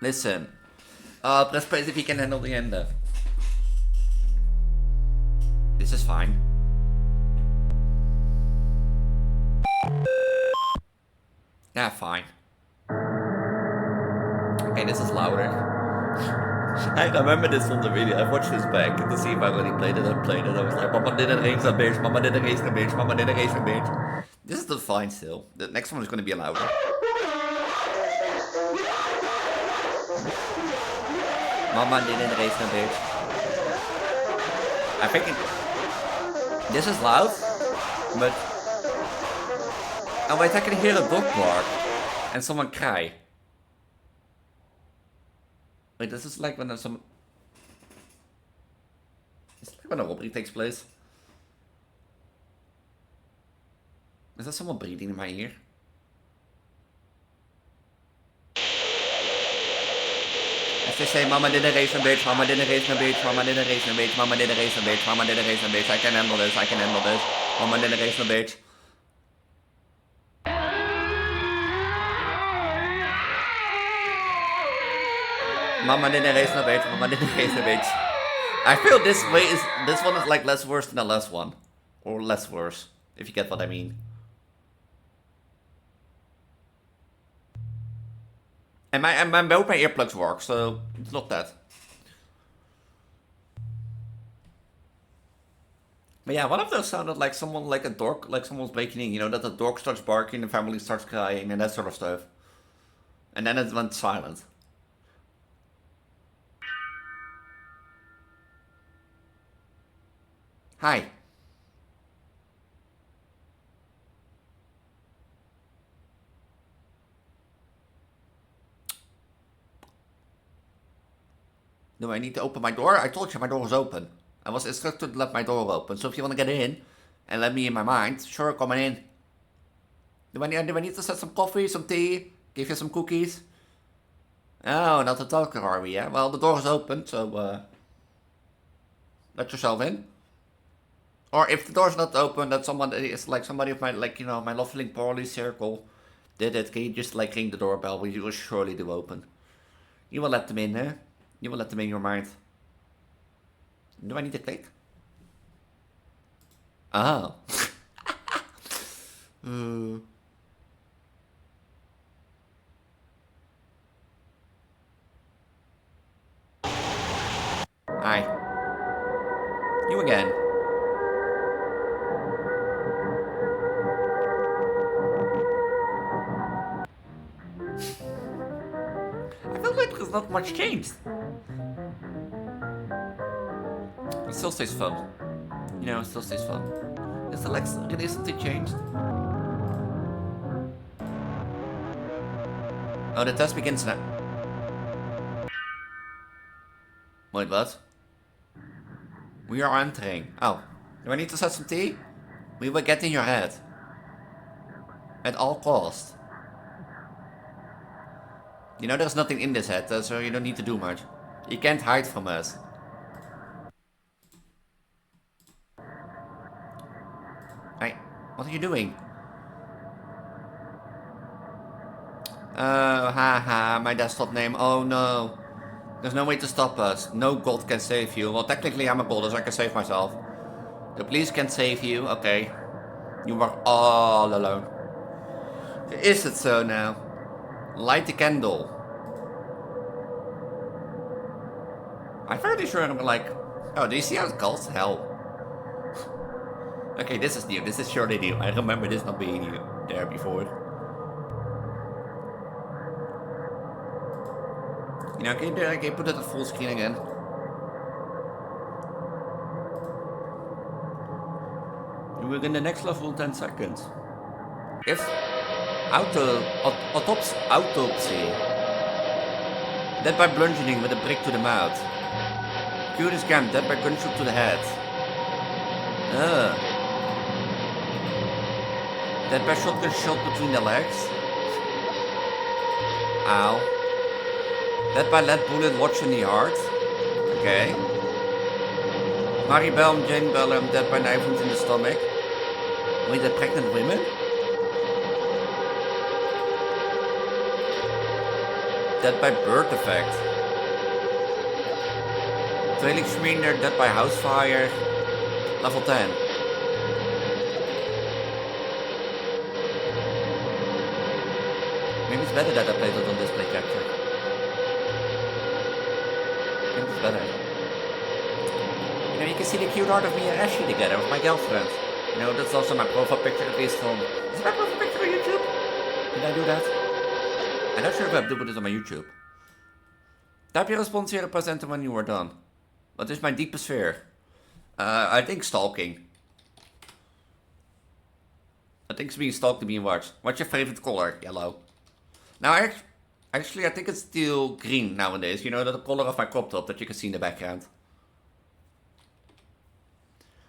Listen. Press space if you can handle the ender. This is fine. Yeah, fine. Okay, this is louder. I remember this from the video. I've watched this back to see if I really played it. I played it. I was like, Mama didn't raise a bitch. Mama didn't raise a bitch. Mama didn't raise a bitch. This is the fine still. The next one is going to be louder. Mama didn't raise a bitch. I think this is loud, but... Oh wait, I can hear a dog bark and someone cry. Wait, this is like when there's some... It's like when a robbery takes place. Is there someone breathing in my ear? As they say, Mama didn't raise a bitch, Mama didn't raise a bitch, Mama didn't raise a bitch, Mama didn't raise a bitch, Mama didn't raise a bitch, I can handle this, I can handle this. Mama didn't raise a bitch. Mama didn't raise a bitch, Mama didn't raise a bitch. I feel this one is like less worse than the last one. Or less worse, if you get what I mean. And both my earplugs work, so it's not that. But yeah, one of those sounded like someone, like a dog, like someone's breaking in, you know, that the dog starts barking, the family starts crying, and that sort of stuff. And then it went silent. Hi. Do I need to open my door? I told you my door was open. I was instructed to let my door open, so if you want to get in and let me in my mind, sure, come on in. Do I need to set some coffee, some tea, give you some cookies? Oh, not a talker, are we, yeah? Well, the door is open, so, let yourself in. Or if the door's not open, that somebody is like somebody of my, like, you know, my lovely poorly circle did it. Can you just, like, ring the doorbell? We will surely do open. You will let them in, eh? You will let them in your mind. Do I need to click? Oh. Hi. You again. I feel like there's not much changed. It still stays fun. You know, it still stays fun. Is the Lex really something changed? Oh, the test begins now. Wait, what? We are entering. Oh, do I need to set some tea? We will get in your head. At all costs. You know there's nothing in this head, so you don't need to do much. You can't hide from us. Hey, what are you doing? Oh, haha, my desktop name. Oh no. There's no way to stop us. No god can save you. Well, technically I'm a god, so I can save myself. The police can save you. Okay. You are all alone. Is it so now? Light the candle. I'm fairly sure I'm like... Oh, do you see how it calls? Hell. Okay, this is new. This is surely new. I remember this not being new there before. You know, can you put it at full screen again? We're in the next level in 10 seconds. If autopsy. Dead by bludgeoning with a brick to the mouth. QZCGM, dead by gunshot to the head. Dead by shotgun shot between the legs. Ow. Dead by lead bullet lodged in the heart. Okay. Maribel and Jane Bellum dead by knife wounds in the stomach. Wait, the pregnant women? Dead by birth defect. Felix Schmieder dead by house fire. Level 10. Maybe it's better that I played it on display capture. Maybe it's better. You know, you can see the cute art of me and Ashley together with my girlfriend. You know, that's also my profile picture, at least from... Is my profile picture on YouTube? Did I do that? I'm not sure if I do this on my YouTube. Type your response here and present it when you are done. What is my deepest fear? I think stalking. I think it's being stalked and being watched. What's your favorite color? Yellow. Now, actually, I think it's still green nowadays. You know, the color of my crop top that you can see in the background.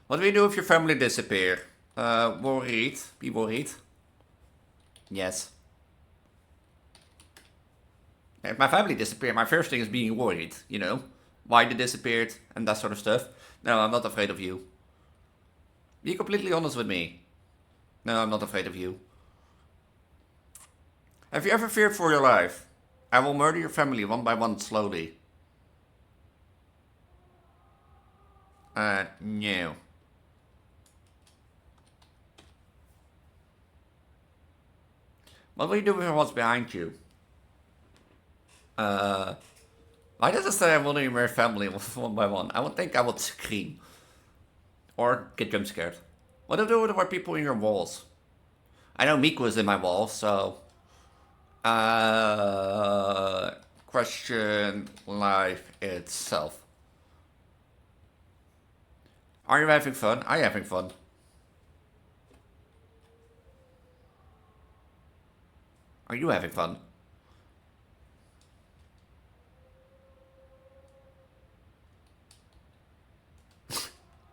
What do you do if your family disappear? Worried. Be worried. Yes. If my family disappeared, my first thing is being worried, you know? Why they disappeared and that sort of stuff. No, I'm not afraid of you. Be completely honest with me. No, I'm not afraid of you. Have you ever feared for your life? I will murder your family one by one slowly. No. What will you do with what's behind you? Why does it say I will murder your family one by one? I would think I would scream. Or get jump scared. What do you do with the people in your walls? I know Miku is in my walls, so... question life itself. Are you having fun? Are you having fun? Are you having fun?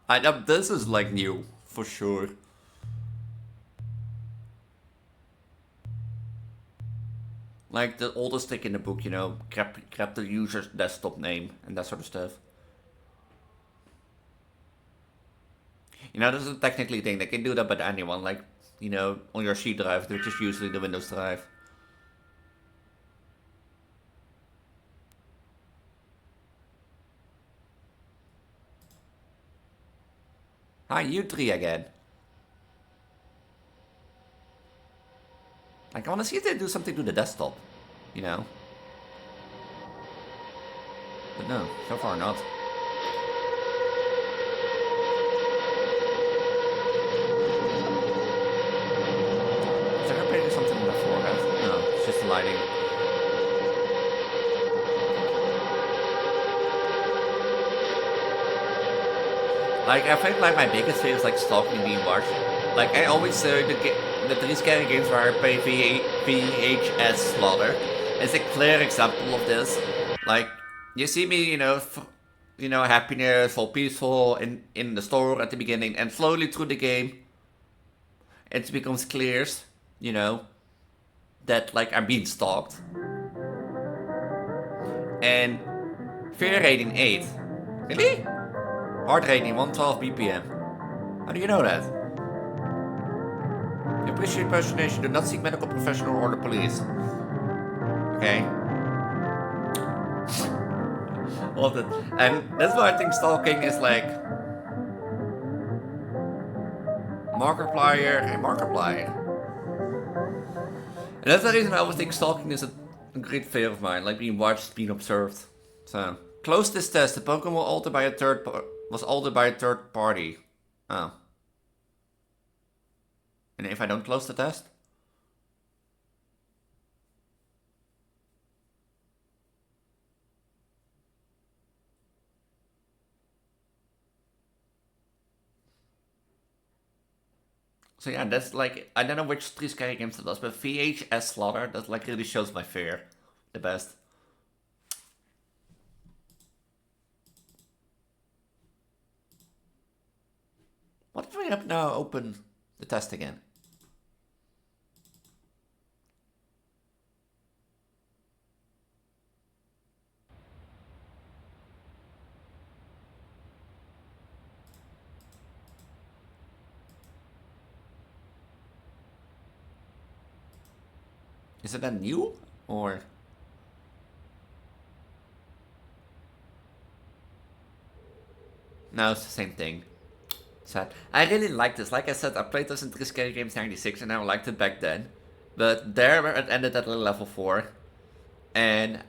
I know this is like new, for sure. Like the oldest trick in the book, you know, grab the user's desktop name and that sort of stuff. You know, this is technically a thing, they can do that with anyone, like, you know, on your C drive, which is usually the Windows drive. Hi, you three again. Like, I want to see if they do something to the desktop, you know. But no, so far not. gaslighting. Like, I think like my biggest fear is like stalking being watched. Like, I always say the 3 scary games where I play VHS slaughter is a clear example of this. Like, you see me, you know, happiness, all peaceful in the store at the beginning, and slowly through the game, it becomes clear, you know, that like I'm being stalked. And fear rating 8. Really? Heart rating 112 BPM. How do you know that? You appreciate personation, do not seek medical professional or the police. Okay. Love it. And that's why I think stalking is like Markiplier and Markiplier. And that's the reason I always think stalking is a great fear of mine, like being watched, being observed. So, close this test. The Pokemon was altered by a third party. Oh. And if I don't close the test? So yeah, that's like, I don't know which 3 scary games it was, but VHS Slaughter, that like really shows my fear the best. What if we have now open the test again? Is it a new or? No, it's the same thing. Sad. I really like this. Like I said, I played this in 3 Scary Games 96 and I liked it back then. But there it ended at level 4. And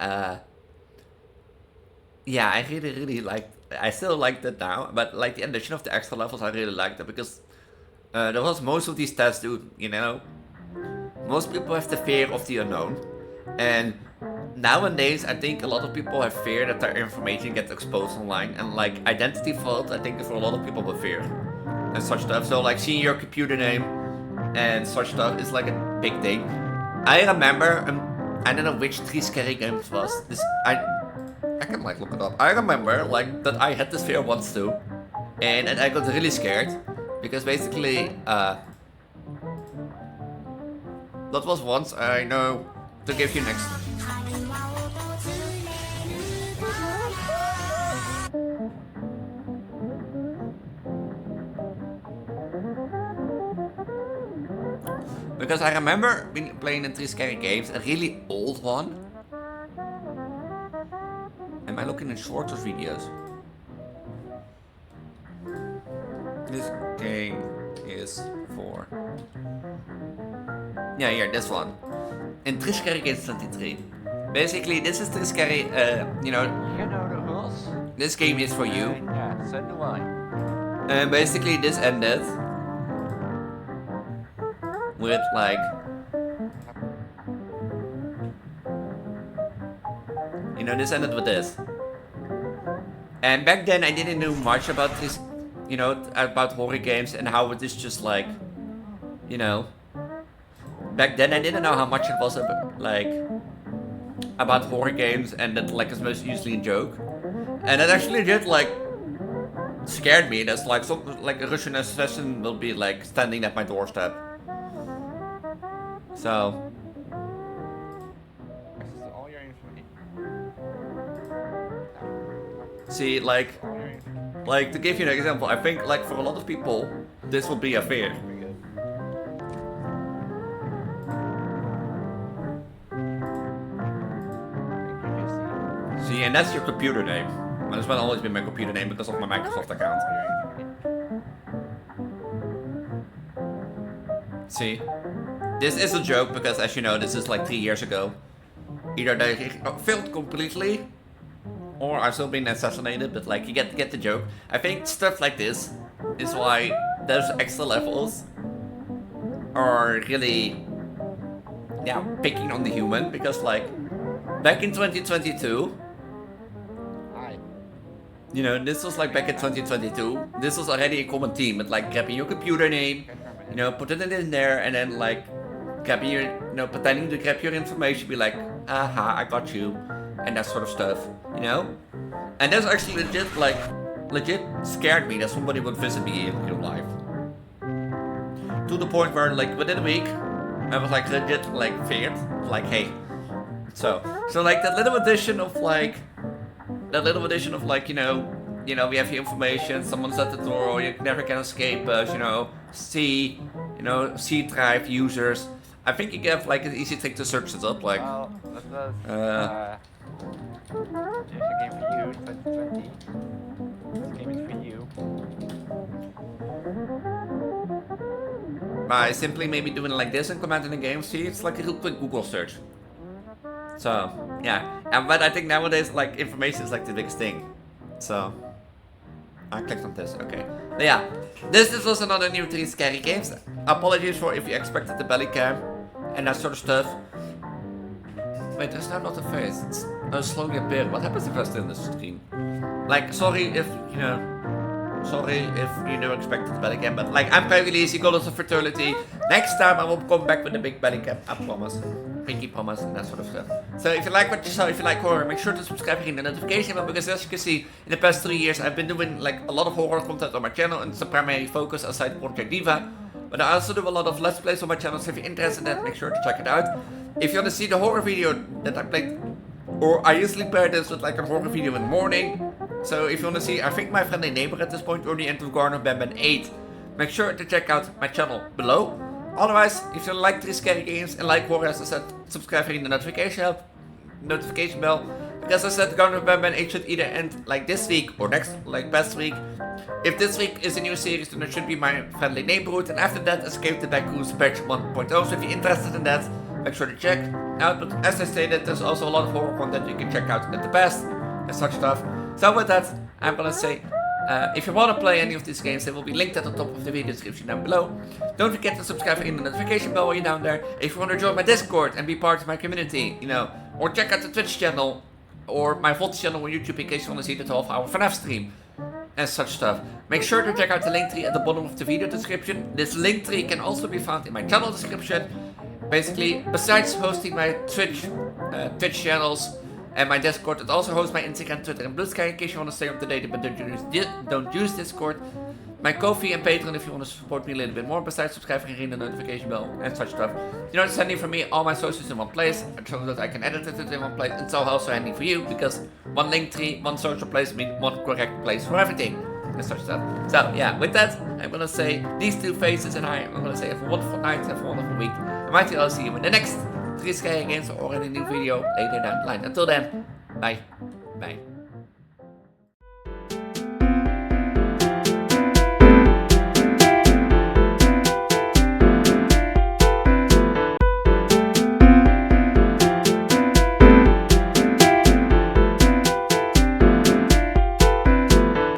yeah, I really liked it. I still liked it now, but like the addition of the extra levels, I really liked it because there was most of these tests, dude, you know? Most people have the fear of the unknown, and nowadays I think a lot of people have fear that their information gets exposed online, and like identity fraud, I think for a lot of people with fear and such stuff. So like seeing your computer name and such stuff is like a big thing. I remember, I don't know which 3 Scary Games was. This I can like look it up. I remember like that I had this fear once too, and I got really scared because basically that was once, I know, to give you next. Because I remember playing the 3 Scary Games, a really old one. Am I looking at shorts or videos? This game is for... Yeah, here, this one. In 3 Scary Games 23. Basically, this is 3 Scary, you know... You know the rules? This game is for you. Yeah, so do I. And basically, this ended... with, like... You know, this ended with this. And back then, I didn't know much about this... You know, about horror games and how it is just like... You know... Back then I didn't know how much it was about, like, about horror games and that like it's most usually a joke. And it actually did like scared me. That's like like a Russian assassin will be like standing at my doorstep. So This is all your information. see, like to give you an example, I think like for a lot of people this will be a fear. See, and that's your computer name. And this will always be my computer name because of my Microsoft account. See? This is a joke because, as you know, this is like 3 years ago. Either they failed completely, or I've still been assassinated, but like, you get the joke. I think stuff like this is why those extra levels are really yeah, picking on the human, because like back in 2022, Hi. you know, this was like back in 2022, this was already a common theme, with like grabbing your computer name, you know, putting it in there, and then like grabbing your, you know, pretending to grab your information, be like, aha, I got you, and that sort of stuff, you know? And that's actually legit scared me that somebody would visit me in real life. To the point where, like, within a week, I was like legit, like, feared, like, hey. So like that little addition of like, you know, we have your information, someone's at the door, you never can escape us, you know, C drive users. I think you have like an easy trick to search it up, like. Well, that was just a game for you, 2020. This game is for you. By simply maybe doing like this and commenting in the game, see, it's like a real quick Google search. So, yeah. But I think nowadays, like, information is like the biggest thing. So, I clicked on this, okay. But yeah, this was another new 3 scary games. Apologies for if you expected the belly cam and that sort of stuff. Wait, there's now not a face. It's slowly appearing. What happens if I stay on the screen? Like, sorry if you never expected the belly cam, but like, I'm Preggo, Elise, goddess of fertility. Next time I will come back with a big belly cam, I promise. Pinky promise and that sort of stuff. So if you like what you saw, if you like horror, make sure to subscribe and hit the notification bell, because as you can see, in the past 3 years I've been doing like a lot of horror content on my channel, and it's a primary focus aside Project Diva. But I also do a lot of Let's Plays on my channel, so if you're interested in that, make sure to check it out. If you want to see the horror video that I played, or I usually pair this with like a horror video in the morning. So if you want to see, I think my friendly neighbor at this point, or the end of Garden of Batman 8, make sure to check out my channel below. Otherwise, if you like 3 scary games and like horror, as I said, subscribe and hit the notification bell. Because as I said, Garden of Batman 8 should either end like this week or next, like past week. If this week is a new series, then it should be my friendly neighborhood, and after that, Escape the Backroom Patch 1.0. So if you're interested in that, make sure to check out. But as I stated, there's also a lot of horror content you can check out in the past and such stuff. So with that, I'm gonna say, if you want to play any of these games, they will be linked at the top of the video description down below. Don't forget to subscribe and hit the notification bell while you're down there. If you want to join my Discord and be part of my community, you know, or check out the Twitch channel or my VOD channel on YouTube in case you want to see the 12-hour FNAF stream and such stuff. Make sure to check out the link tree at the bottom of the video description. This link tree can also be found in my channel description. Basically, besides hosting my Twitch channels and my Discord, it also hosts my Instagram, Twitter, and Bluesky in case you want to stay up to date but don't use Discord. My Ko-fi and Patreon if you want to support me a little bit more, besides subscribing and ringing the notification bell and such stuff. You know, it's handy for me, all my socials in one place, so that I can edit it in one place. It's also handy for you, because one link tree, one social place means one correct place for everything and such stuff. So yeah, with that, I'm gonna say these 2 faces and I'm gonna say have a wonderful night, have a wonderful week. I might I'll see you in the next 3 scary games or in a new video later down the line. Until then, bye. Bye.